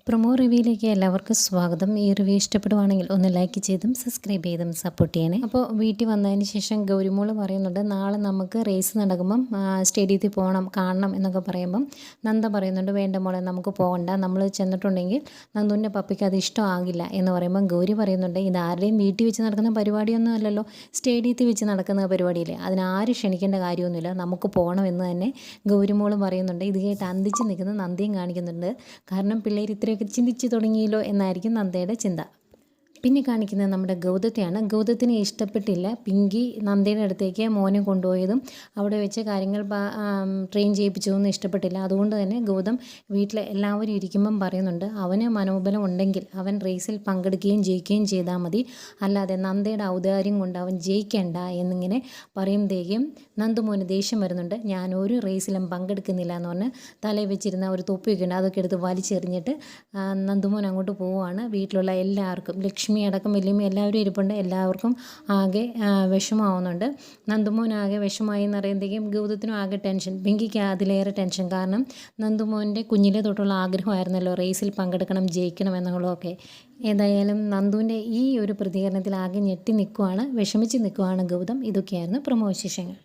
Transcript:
Promo റിവ്യൂയിലേക്ക് എല്ലാവർക്കും സ്വാഗതം. ഈ റിവ്യൂ ഇഷ്ടപ്പെടുവാണെങ്കിൽ ഒന്ന് ലൈക്ക് ചെയ്തും സബ്സ്ക്രൈബ് ചെയ്തും സപ്പോർട്ട് ചെയ്യണേ. അപ്പോൾ വീട്ടിൽ വന്നതിന് ശേഷം ഗൗരിമോള് പറയുന്നുണ്ട്, നാളെ നമുക്ക് റേസ് നടക്കുമ്പം സ്റ്റേഡിയത്തിൽ പോകണം, കാണണം എന്നൊക്കെ പറയുമ്പം നന്ദ പറയുന്നുണ്ട്, വേണ്ട മോളെ നമുക്ക് പോകണ്ട, നമ്മൾ ചെന്നിട്ടുണ്ടെങ്കിൽ നന്ദുവിൻ്റെ പപ്പിക്ക് അത് ഇഷ്ടമാകില്ല എന്ന് പറയുമ്പം ഗൗരി പറയുന്നുണ്ട്, ഇത് ആരുടെയും വീട്ടിൽ വെച്ച് നടക്കുന്ന പരിപാടിയൊന്നും അല്ലല്ലോ, സ്റ്റേഡിയത്തിൽ വെച്ച് നടക്കുന്ന പരിപാടിയില്ലേ, അതിനാരും ക്ഷണിക്കേണ്ട കാര്യമൊന്നുമില്ല, നമുക്ക് പോകണമെന്ന് തന്നെ ഗൗരിമോളും പറയുന്നുണ്ട്. ഇത് കേട്ട് അന്തിച്ച് നിൽക്കുന്ന നന്ദിയും കാണിക്കുന്നുണ്ട്. കാരണം പിള്ളേർ ഇത്രയൊക്കെ ചിന്തിച്ചു തുടങ്ങിയല്ലോ എന്നായിരിക്കും നന്ദയുടെ ചിന്ത. പിന്നെ കാണിക്കുന്നത് നമ്മുടെ ഗൗതത്തെയാണ്. ഗൗതത്തിനെ ഇഷ്ടപ്പെട്ടില്ല പിങ്കി നന്ദയുടെ അടുത്തേക്ക് മോനെ കൊണ്ടുപോയതും അവിടെ വെച്ച് കാര്യങ്ങൾ ട്രെയിൻ ചെയ്യിപ്പിച്ചതൊന്നും ഇഷ്ടപ്പെട്ടില്ല. അതുകൊണ്ട് തന്നെ ഗൗതം വീട്ടിലെ എല്ലാവരും ഇരിക്കുമ്പം പറയുന്നുണ്ട്, അവന് മനോബലം ഉണ്ടെങ്കിൽ അവൻ റേസിൽ പങ്കെടുക്കുകയും ജയിക്കുകയും ചെയ്താൽ മതി, അല്ലാതെ നന്ദയുടെ ഔദാര്യം കൊണ്ട് അവൻ ജയിക്കേണ്ട എന്നിങ്ങനെ പറയുമ്പോഴേക്കും നന്ദുമോന് ദേഷ്യം വരുന്നുണ്ട്. ഞാൻ ഒരു റേസിലും പങ്കെടുക്കുന്നില്ല എന്ന് പറഞ്ഞ് തലയിൽ വെച്ചിരുന്ന ഒരു തൊപ്പിയൊക്കെ ഉണ്ട്, അതൊക്കെ എടുത്ത് വലിച്ചെറിഞ്ഞിട്ട് നന്ദുമോൻ അങ്ങോട്ട് പോവുകയാണ്. വീട്ടിലുള്ള എല്ലാവർക്കും, ലക്ഷ്മി അടക്കം വല്യമ്മ എല്ലാവരും ഇരിപ്പുണ്ട്, എല്ലാവർക്കും ആകെ വിഷമാവുന്നുണ്ട്. നന്ദുമോൻ ആകെ വിഷമായി എന്ന് പറയുമ്പോഴേക്കും ഗൗതത്തിനും ആകെ ടെൻഷൻ, പിങ്കിക്ക് അതിലേറെ ടെൻഷൻ. കാരണം നന്ദുമോൻ്റെ കുഞ്ഞിലെ തൊട്ടുള്ള ആഗ്രഹമായിരുന്നല്ലോ റേസിൽ പങ്കെടുക്കണം, ജയിക്കണം എന്നുള്ളതൊക്കെ. ഏതായാലും നന്ദുവിൻ്റെ ഈ ഒരു പ്രതികരണത്തിൽ ആകെ ഞെട്ടി നിൽക്കുവാണ്, വിഷമിച്ച് നിൽക്കുവാണ് ഗൗതം. ഇതൊക്കെയായിരുന്നു പ്രമോ വിശേഷങ്ങൾ.